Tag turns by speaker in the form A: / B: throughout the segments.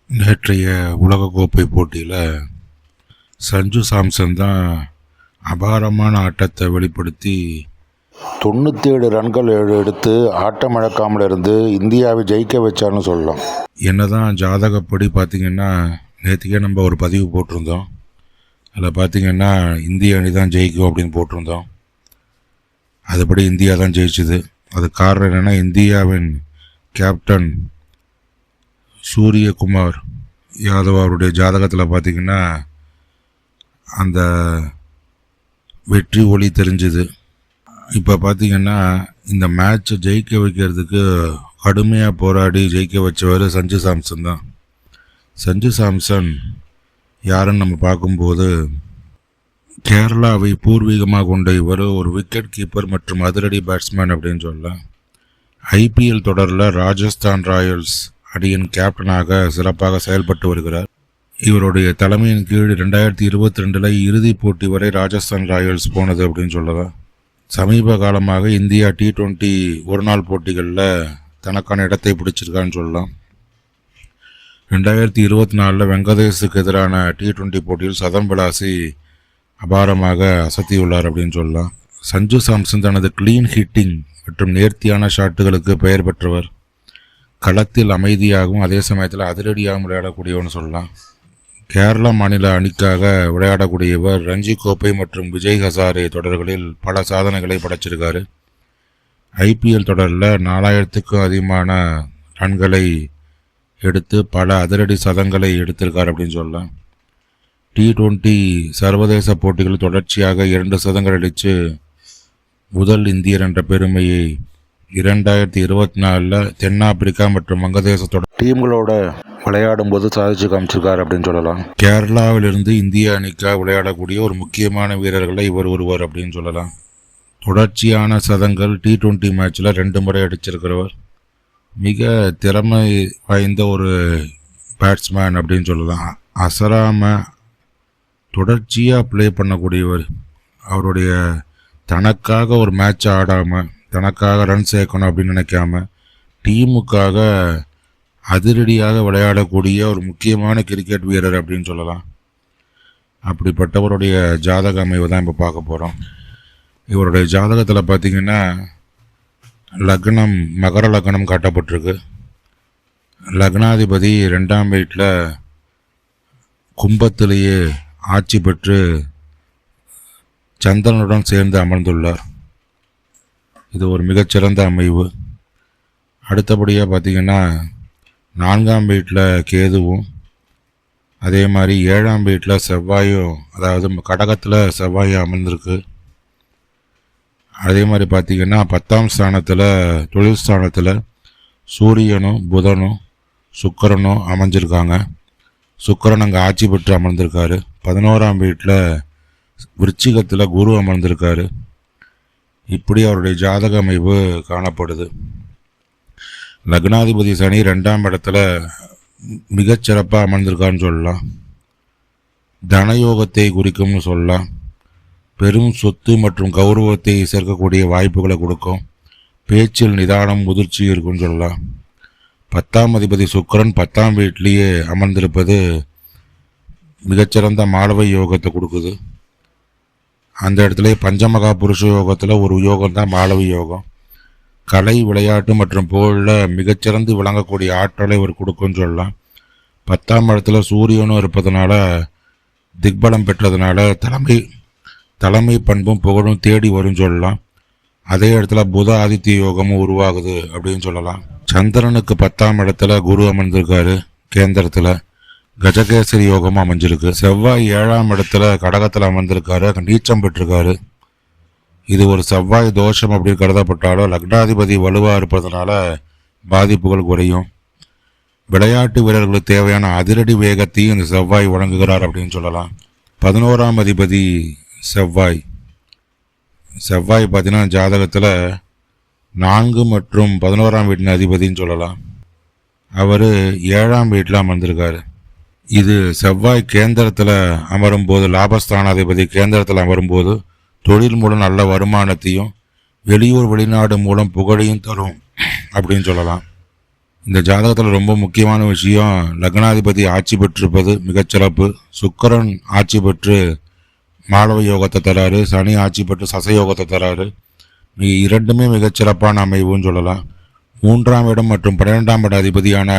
A: நேற்றைய உலகக்கோப்பை போட்டியில் சஞ்சு சாம்சன் தான் அபாரமான ஆட்டத்தை வெளிப்படுத்தி
B: 97 ரன்கள் எடுத்து ஆட்டம் இழக்காமல் இருந்து இந்தியாவை ஜெயிக்க வச்சார்னு சொல்லலாம்.
A: என்னதான் ஜாதகப்படி பார்த்திங்கன்னா நேற்றுக்கே நம்ம ஒரு பதிவு போட்டிருந்தோம். அதில் பார்த்திங்கன்னா இந்திய அணி தான் ஜெயிக்கும் அப்படின்னு போட்டிருந்தோம். அதுபடி இந்தியா தான் ஜெயிச்சுது. அது காரணம் என்னென்னா, இந்தியாவின் கேப்டன் சூரியகுமார் யாதவ் அவருடைய ஜாதகத்தில் பார்த்திங்கன்னா அந்த வெற்றி ஒளி தெரிஞ்சுது. இப்போ பார்த்திங்கன்னா இந்த மேட்சை ஜெயிக்க வைக்கிறதுக்கு கடுமையாக போராடி ஜெயிக்க வச்சவர் சஞ்சு சாம்சன் தான். சஞ்சு சாம்சன் யாருன்னு நம்ம பார்க்கும்போது, கேரளாவை பூர்வீகமாக கொண்ட இவர் ஒரு விக்கெட் கீப்பர் மற்றும் அதிரடி பேட்ஸ்மேன் அப்படின்னு சொல்லலாம். ஐபிஎல் தொடரில் ராஜஸ்தான் ராயல்ஸ் அணியின் கேப்டனாக சிறப்பாக செயல்பட்டு வருகிறார். இவருடைய தலைமையின் கீழ் 2022 இறுதிப் போட்டி வரை ராஜஸ்தான் ராயல்ஸ் போனது அப்படின்னு சொல்லலாம். சமீப காலமாக இந்தியா T20 ஒருநாள் போட்டிகளில் தனக்கான இடத்தை பிடிச்சிருக்கான்னு சொல்லலாம். 2024 வெங்கடேஷுக்கு எதிரான T20 போட்டியில் சதம் விளாசி அபாரமாக அசத்தியுள்ளார் அப்படின்னு சொல்லலாம். சஞ்சு சாம்சன் தனது கிளீன் ஹிட்டிங் மற்றும் நேர்த்தியான ஷாட்டுகளுக்கு பெயர் பெற்றவர். களத்தில் அமைதியாகவும் அதே சமயத்தில் அதிரடியாகவும் விளையாடக்கூடியவன்னு சொல்லலாம். கேரளா மாநில அணிக்காக விளையாடக்கூடிய இவர் ரஞ்சி கோப்பை மற்றும் விஜய் ஹசாரே தொடர்களில் பல சாதனைகளை படைச்சிருக்காரு. ஐபிஎல் தொடரில் 4000க்கும் அதிகமான ரன்களை எடுத்து பல அதிரடி சதங்களை எடுத்திருக்கார் அப்படின்னு சொல்லலாம். T20 சர்வதேச போட்டிகளில் தொடர்ச்சியாக 2 சதங்கள் அடித்து முதல் இந்தியர் என்ற பெருமையை 2024 தென்னாப்பிரிக்கா மற்றும் வங்கதேசத்தோட
B: டீம்களோட விளையாடும் போது சாதிச்சு காமிச்சிருக்காரு அப்படின்னு சொல்லலாம்.
A: கேரளாவிலிருந்து இந்திய அணிக்காக விளையாடக்கூடிய ஒரு முக்கியமான வீரர்களில் இவர் ஒருவர் அப்படின்னு சொல்லலாம். தொடர்ச்சியான சதங்கள் T20 மேட்சில் 2 முறை அடிச்சிருக்கிறவர். மிக திறமை வாய்ந்த ஒரு பேட்ஸ்மேன் அப்படின்னு சொல்லலாம். அசராமல் தொடர்ச்சியாக ப்ளே பண்ணக்கூடியவர். அவருடைய தனக்காக ஒரு மேட்சை ஆடாமல் தனக்காக ரன் சேர்க்கணும் அப்படின்னு நினைக்காம டீமுக்காக அதிரடியாக விளையாடக்கூடிய ஒரு முக்கியமான கிரிக்கெட் வீரர் அப்படின்னு சொல்லலாம். அப்படிப்பட்டவருடைய ஜாதக அமைவை தான் இப்போ பார்க்க போகிறோம். இவருடைய ஜாதகத்தில் பார்த்திங்கன்னா லக்னம் மகர லக்னம் காட்டப்பட்டிருக்கு. லக்னாதிபதி 2ஆம் வீட்டில் கும்பத்திலேயே ஆட்சி பெற்று சந்திரனுடன் சேர்ந்து அமர்ந்துள்ளார். இது ஒரு மிகச்சிறந்த அமைவு. அடுத்தபடியாக பார்த்திங்கன்னா 4ஆம் வீட்டில் கேதுவும், அதே மாதிரி 7ஆம் வீட்டில் செவ்வாயும், அதாவது கடகத்தில் செவ்வாயும் அமர்ந்திருக்கு. அதே மாதிரி பார்த்திங்கன்னா 10ஆம் ஸ்தானத்தில் தொழில் ஸ்தானத்தில் சூரியனும் புதனும் சுக்கிரனும் அமைஞ்சிருக்காங்க. சுக்கிரன் அங்கே ஆட்சி பெற்று அமர்ந்திருக்காரு. 11ஆம் வீட்டில் விருச்சிகத்தில் குரு அமர்ந்திருக்காரு. இப்படி அவருடைய ஜாதக அமைப்பு காணப்படுது. லக்னாதிபதி சனி 2ஆம் இடத்துல மிகச்சிறப்பாக அமர்ந்திருக்கான்னு சொல்லலாம். தனயோகத்தை குறிக்கும்னு சொல்லலாம். பெரும் சொத்து மற்றும் கௌரவத்தை சேர்க்கக்கூடிய வாய்ப்புகளை கொடுக்கும். பேச்சில் நிதானம் முதிர்ச்சி இருக்குன்னு சொல்லலாம். 10ஆம் அதிபதி சுக்கிரன் 10ஆம் வீட்டிலேயே அமர்ந்திருப்பது மிகச்சிறந்த மாளவ யோகத்தை கொடுக்குது. அந்த இடத்துல பஞ்சமகா புருஷ யோகத்தில் ஒரு யோகம் தான் மாளவி யோகம். கலை விளையாட்டு மற்றும் புகழில் மிகச்சிறந்து விளங்கக்கூடிய ஆற்றலை ஒரு கொடுக்குன்னு சொல்லலாம். 10ஆம் இடத்துல சூரியனும் இருப்பதனால திக்பலம் பெற்றதுனால தலைமை பண்பும் புகழும் தேடி வரும்னு சொல்லலாம். அதே இடத்துல புத ஆதித்ய யோகமும் உருவாகுது அப்படின்னு சொல்லலாம். சந்திரனுக்கு 10ஆம் இடத்துல குரு அமர்ந்திருக்காரு. கேந்திரத்தில் கஜகேசரி யோகமும் அமைஞ்சிருக்கு. செவ்வாய் 7ஆம் இடத்துல கடகத்தில் அமர்ந்திருக்காரு. நீச்சம் பெற்றிருக்காரு. இது ஒரு செவ்வாய் தோஷம் அப்படின்னு கருதப்பட்டாலும் லக்னாதிபதி வலுவாக இருப்பதனால பாதிப்புகள் குறையும். விளையாட்டு வீரர்களுக்கு தேவையான அதிரடி வேகத்தையும் இந்த செவ்வாய் வழங்குகிறார் அப்படின்னு சொல்லலாம். 11ஆம் அதிபதி செவ்வாய் பார்த்தீங்கன்னா ஜாதகத்தில் 4 மற்றும் 11ஆம் வீட்டின் அதிபதின்னு சொல்லலாம். அவர் 7ஆம் வீட்டில் அமர்ந்திருக்காரு. இது செவ்வாய் கேந்திரத்தில் அமரும்போது, லாபஸ்தானாதிபதி கேந்திரத்தில் அமரும்போது தொழில் மூலம் நல்ல வருமானத்தையும் வெளியூர் வெளிநாடு மூலம் புகழையும் தரும் அப்படின்னு சொல்லலாம். இந்த ஜாதகத்தில் ரொம்ப முக்கியமான விஷயம், லக்னாதிபதி ஆட்சி பெற்றிருப்பது மிகச்சிறப்பு. சுக்கிரன் ஆட்சி பெற்று மாளவ யோகத்தை தராரு, சனி ஆட்சி பெற்று சசயோகத்தை தராரு. இரண்டுமே மிகச்சிறப்பான அமைவுன்னு சொல்லலாம். 3ஆம் இடம் மற்றும் 12ஆம் இட அதிபதியான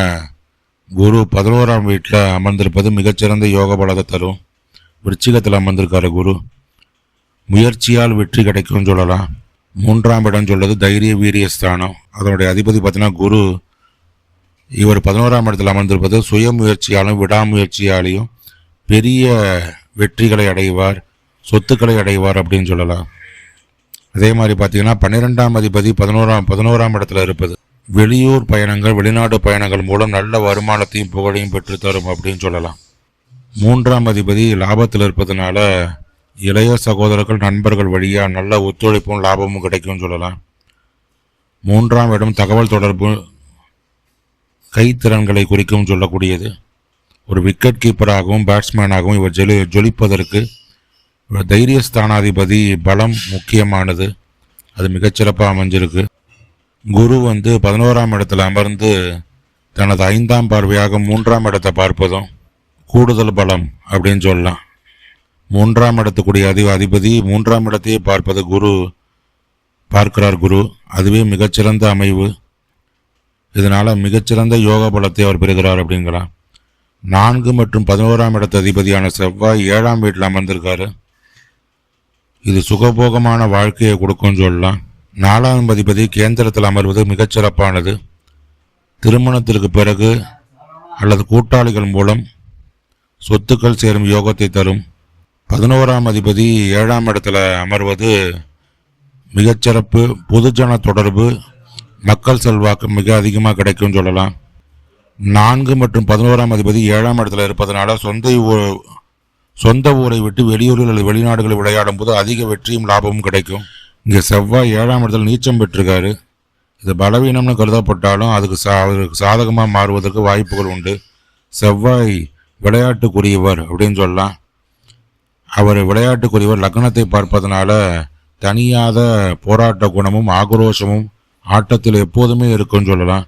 A: குரு 11ஆம் வீட்டில் அமர்ந்திருப்பது மிகச்சிறந்த யோக பலத்தை தரும். விருச்சிகத்தில் அமர்ந்திருக்காரு குரு. முயற்சியால் வெற்றி கிடைக்கும்னு சொல்லலாம். 3ஆம் இடம் சொல்வது தைரிய வீரிய ஸ்தானம். அதனுடைய அதிபதி பார்த்தீங்கன்னா குரு. இவர் 11ஆம் இடத்தில் அமர்ந்திருப்பது சுய முயற்சியாலும் விடாமுயற்சியாலையும் பெரிய வெற்றிகளை அடைவார், சொத்துக்களை அடைவார் அப்படின்னு சொல்லலாம். அதே மாதிரி பார்த்தீங்கன்னா 12ஆம் அதிபதி 11ஆம் இடத்துல இருப்பது வெளியூர் பயணங்கள், வெளிநாடு பயணங்கள் மூலம் நல்ல வருமானத்தையும் புகழையும் பெற்றுத்தரும் அப்படின்னு சொல்லலாம். 3ஆம் அதிபதி லாபத்தில் இருப்பதனால இளைய சகோதரர்கள் நண்பர்கள் வழியாக நல்ல ஒத்துழைப்பும் லாபமும் கிடைக்கும்னு சொல்லலாம். 3ஆம் இடம் தகவல் தொடர்பு, கைத்திறன்களை குறிக்கும் சொல்லக்கூடியது. ஒரு விக்கெட் கீப்பராகவும் பேட்ஸ்மேனாகவும் இவர் ஜொலிப்பதற்கு இவர் தைரியஸ்தானாதிபதி பலம் முக்கியமானது. அது மிகச்சிறப்பாக அமைஞ்சிருக்கு. குரு 11ஆம் இடத்துல அமர்ந்து தனது 5ஆம் பார்வையாக 3ஆம் இடத்தை பார்ப்பதும் கூடுதல் பலம் அப்படின்னு சொல்லலாம். 3ஆம் இடத்துக்குரிய அதிபதி 3ஆம் இடத்தையே பார்க்கிறார் குரு. அதுவே மிகச்சிறந்த அமைவு. இதனால் மிகச்சிறந்த யோக பலத்தை அவர் பெறுகிறார் அப்படிங்கிறார். 4 மற்றும் 11ஆம் இடத்து அதிபதியான செவ்வாய் 7ஆம் வீட்டில் அமர்ந்திருக்காரு. இது சுகபோகமான வாழ்க்கையை கொடுக்கும்னு சொல்லலாம். 4ஆம் அதிபதி கேந்திரத்தில் அமர்வது மிகச்சிறப்பானது. திருமணத்திற்கு பிறகு அல்லது கூட்டாளிகள் மூலம் சொத்துக்கள் சேரும் யோகத்தை தரும். 11ஆம் அதிபதி 7ஆம் இடத்துல அமர்வது மிகச்சிறப்பு. பொதுஜன தொடர்பு, மக்கள் செல்வாக்கு மிக அதிகமாக கிடைக்கும்னு சொல்லலாம். 4 மற்றும் 11ஆம் அதிபதி 7ஆம் இடத்துல இருப்பதனால சொந்த ஊரை விட்டு வெளியூரில் அல்லது வெளிநாடுகளில் விளையாடும் போது அதிக வெற்றியும் லாபமும் கிடைக்கும். இங்கே செவ்வாய் 7ஆம் இடத்துல நீச்சம் பெற்றிருக்காரு. இது பலவீனம்னு கருதப்பட்டாலும் அதுக்கு சாதகமாக மாறுவதற்கு வாய்ப்புகள் உண்டு. செவ்வாய் விளையாட்டுக்குரியவர் அப்படின்னு சொல்லலாம். அவர் விளையாட்டுக்குரியவர். லக்னத்தை பார்ப்பதனால தனியாத போராட்ட குணமும் ஆக்ரோஷமும் ஆட்டத்தில் எப்போதுமே இருக்குன்னு சொல்லலாம்.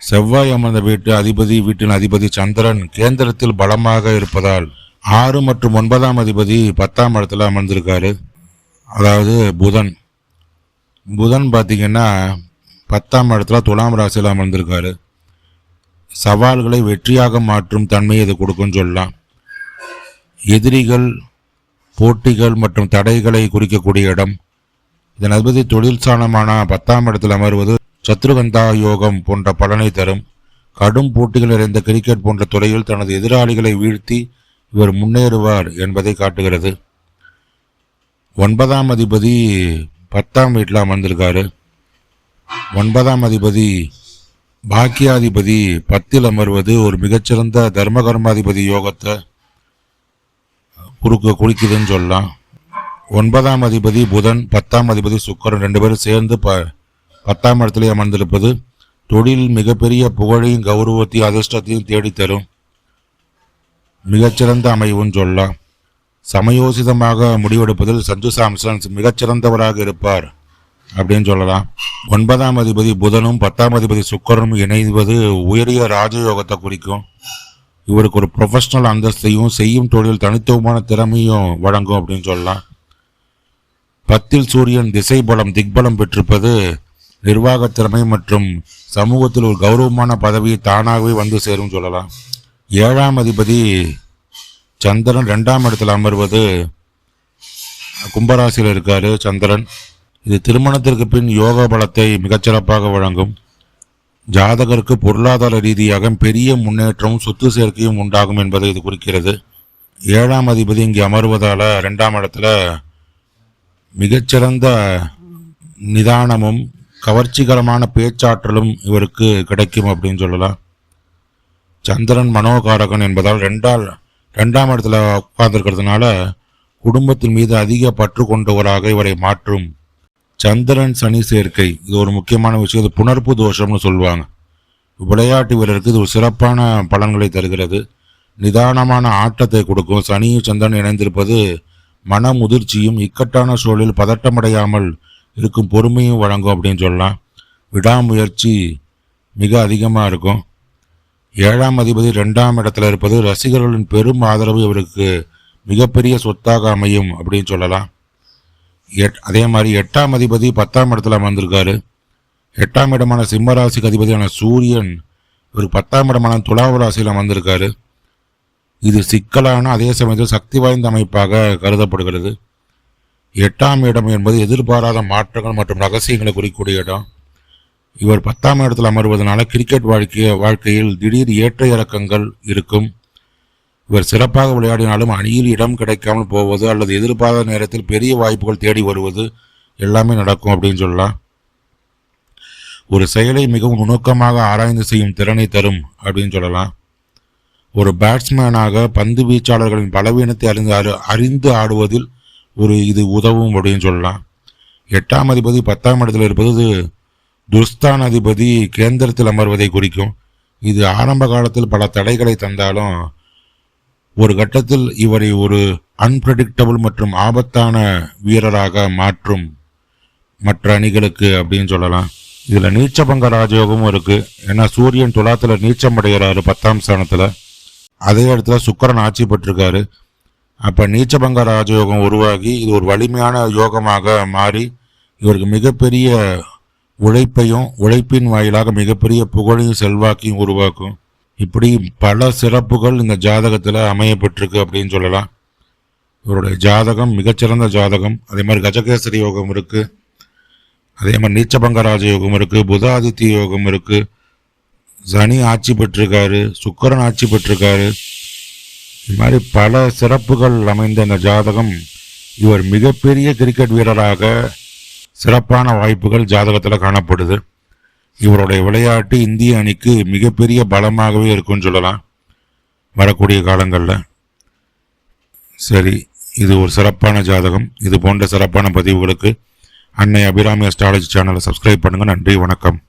A: செவ்வாய் அமர்ந்த வீட்டின் அதிபதி சந்திரன் கேந்திரத்தில் பலமாக இருப்பதால் 6 மற்றும் 9ஆம் அதிபதி 10ஆம் இடத்துல அமர்ந்திருக்காரு. அதாவது புதன் பார்த்தீங்கன்னா 10ஆம் இடத்துல துலாம் ராசியில் அமர்ந்திருக்காரு. சவால்களை வெற்றியாக மாற்றும் தன்மையை இது கொடுக்குன்னு சொல்லலாம். எதிரிகள், போட்டிகள் மற்றும் தடைகளை குறிக்கக்கூடிய இடம். இதன் அதிபதி தொழில் ஸ்தானமான 10ஆம் இடத்தில் அமர்வது சத்ருகந்தா யோகம் போன்ற பலனை தரும். கடும் போட்டிகள் நிறைந்த கிரிக்கெட் போன்ற துறையில் தனது எதிராளிகளை வீழ்த்தி இவர் முன்னேறுவார் என்பதை காட்டுகிறது. 9ஆம் அதிபதி 10ஆம் வீட்டில் அமர்ந்திருக்காரு. 9ஆம் அதிபதி பாக்கியாதிபதி 10இல் அமர்வது ஒரு மிகச்சிறந்த தர்மகர்மாதிபதி யோகத்தை குறிக்குதுன்னு சொல்லலாம். 9ஆம் அதிபதி புதன், 10ஆம் அதிபதி சுக்கிரன் 2 பேரும் சேர்ந்து 10ஆம் இடத்திலே அமர்ந்திருப்பது தொழில் மிகப்பெரிய புகழையும் கௌரவத்தையும் அதிர்ஷ்டத்தையும் தேடித்தரும். மிகச்சிறந்த அமைவுன்னு சொல்லலாம். சமயோசிதமாக முடிவெடுப்பதில் சஞ்சு சாம்சன் மிகச்சிறந்தவராக இருப்பார் அப்படின்னு சொல்லலாம். 9ஆம் அதிபதி புதனும் 10ஆம் அதிபதி சுக்கிரனும் இணைவது உயரிய ராஜயோகத்தை குறிக்கும். இவருக்கு ஒரு ப்ரொஃபஷனல் அந்தஸ்தையும் செய்யும் தொழில் தனித்துவமான திறமையும் வழங்கும் அப்படின்னு சொல்லலாம். 10இல் சூரியன் திசை பலம் திக்பலம் பெற்றிருப்பது நிர்வாக திறமை மற்றும் சமூகத்தில் ஒரு கௌரவமான பதவி தானாகவே வந்து சேரும் சொல்லலாம். 7ஆம் அதிபதி சந்திரன் 2ஆம் இடத்தில் அமர்வது கும்பராசியில் இருக்காரு சந்திரன். இது திருமணத்திற்கு பின் யோக பலத்தை மிகச்சிறப்பாக வழங்கும். ஜாதகருக்கு பொருளாதார ரீதியாக பெரிய முன்னேற்றமும் சொத்து சேர்க்கையும் உண்டாகும் என்பதை இது குறிக்கிறது. 7ஆம் அதிபதி இங்கே அமர்வதால் 2ஆம் இடத்துல மிகச்சிறந்த நிதானமும் கவர்ச்சிகரமான பேச்சாற்றலும் இவருக்கு கிடைக்கும் அப்படின்னு சொல்லலாம். சந்திரன் மனோகாரகன் என்பதால் 2ஆம் இடத்துல உட்கார்ந்துருக்கிறதுனால குடும்பத்தின் மீது அதிக பற்று கொண்டவராக இவரை மாற்றும். சந்திரன் சனி சேர்க்கை இது ஒரு முக்கியமான விஷயம். இது புணர்ப்பு தோஷம்னு சொல்லுவாங்க. விளையாட்டு வீரருக்கு இது ஒரு சிறப்பான பலன்களை தருகிறது. நிதானமான ஆட்டத்தை கொடுக்கும். சனியும் சந்திரன் இணைந்திருப்பது மன முதிர்ச்சியும் இக்கட்டான சூழலில் பதட்டமடையாமல் இருக்கும் பொறுமையும் வழங்கும் அப்படின்னு சொல்லலாம். விடாமுயற்சி மிக அதிகமாக இருக்கும். 7ஆம் அதிபதி 2ஆம் இடத்துல இருப்பது ரசிகர்களின் பெரும் ஆதரவு இவருக்கு மிகப்பெரிய சொத்தாக அமையும் அப்படின்னு சொல்லலாம். அதே மாதிரி 8ஆம் அதிபதி 10ஆம் இடத்துல அமர்ந்திருக்காரு. 8ஆம் இடமான சிம்ம ராசிக்கு அதிபதியான சூரியன் இவர் 10ஆம் இடமான துலாவு ராசியில் அமர்ந்திருக்காரு. இது சிக்கலான அதே சமயத்தில் சக்தி வாய்ந்த அமைப்பாக கருதப்படுகிறது. 8ஆம் இடம் என்பது எதிர்பாராத மாற்றங்கள் மற்றும் ரகசியங்களை குறிக்கக்கூடிய இடம். இவர் 10ஆம் இடத்தில் அமர்வதனால கிரிக்கெட் வாழ்க்கையில் திடீர் ஏற்ற இறக்கங்கள் இருக்கும். இவர் சிறப்பாக விளையாடினாலும் அணியில் இடம் கிடைக்காமல் போவது அல்லது எதிர்பாராத நேரத்தில் பெரிய வாய்ப்புகள் தேடி வருவது எல்லாமே நடக்கும் அப்படின்னு சொல்லலாம். ஒரு செயலை மிகவும் நுணுக்கமாக ஆராய்ந்து செய்யும் திறனை தரும் அப்படின்னு சொல்லலாம். ஒரு பேட்ஸ்மேனாக பந்து வீச்சாளர்களின் பலவீனத்தை அறிந்து ஆடுவதில் இது உதவும் அப்படின்னு சொல்லலாம். 8ஆம் அதிபதி 10ஆம் இடத்தில் இருப்பது துஸ்தான் அதிபதி கேந்திரத்தில் அமர்வதை குறிக்கும். இது ஆரம்ப காலத்தில் பல தடைகளை தந்தாலும் ஒரு கட்டத்தில் இவரை ஒரு அன்பிரடிக்டபிள் மற்றும் ஆபத்தான வீரராக மாற்றும் மற்ற அணிகளுக்கு அப்படின்னு சொல்லலாம். இதில் நீச்சபங்க ராஜயோகமும் இருக்குது. ஏன்னா சூரியன் துலாத்தில் நீச்சம் அடைகிறாரு 10ஆம் ஸ்தானத்தில். அதே இடத்துல சுக்கிரன் ஆட்சி பெற்றிருக்காரு. அப்போ நீச்சபங்க ராஜயோகம் உருவாகி இது ஒரு வலிமையான யோகமாக மாறி இவருக்கு மிகப்பெரிய உழைப்பின் வாயிலாக மிகப்பெரிய புகழையும் செல்வாக்கையும் உருவாக்கும். இப்படி பல சிறப்புகள் இந்த ஜாதகத்தில் அமையப்பட்டிருக்கு அப்படின்னு சொல்லலாம். இவருடைய ஜாதகம் மிகச்சிறந்த ஜாதகம். அதே மாதிரி கஜகேசரி யோகம் இருக்குது. அதே மாதிரி நீச்சபங்க ராஜயோகம் இருக்குது. புதாதித்ய யோகம் இருக்குது. சனி ஆட்சி பெற்றிருக்காரு. சுக்கிரன் ஆட்சி பெற்றிருக்காரு. இது மாதிரி பல சிறப்புகள் அமைந்த இந்த ஜாதகம் இவர் மிகப்பெரிய கிரிக்கெட் வீரராக சிறப்பான வாய்ப்புகள் ஜாதகத்தில் காணப்படுது. இவருடைய விளையாட்டு இந்திய அணிக்கு மிகப்பெரிய பலமாகவே இருக்குன்னு சொல்லலாம் வரக்கூடிய காலங்களில். சரி, இது ஒரு சிறப்பான ஜாதகம். இது போன்ற சிறப்பான பதிவுகளுக்கு அன்னை அபிராமி அஸ்ட்ராலஜி சேனலை சப்ஸ்கிரைப் பண்ணுங்கள். நன்றி, வணக்கம்.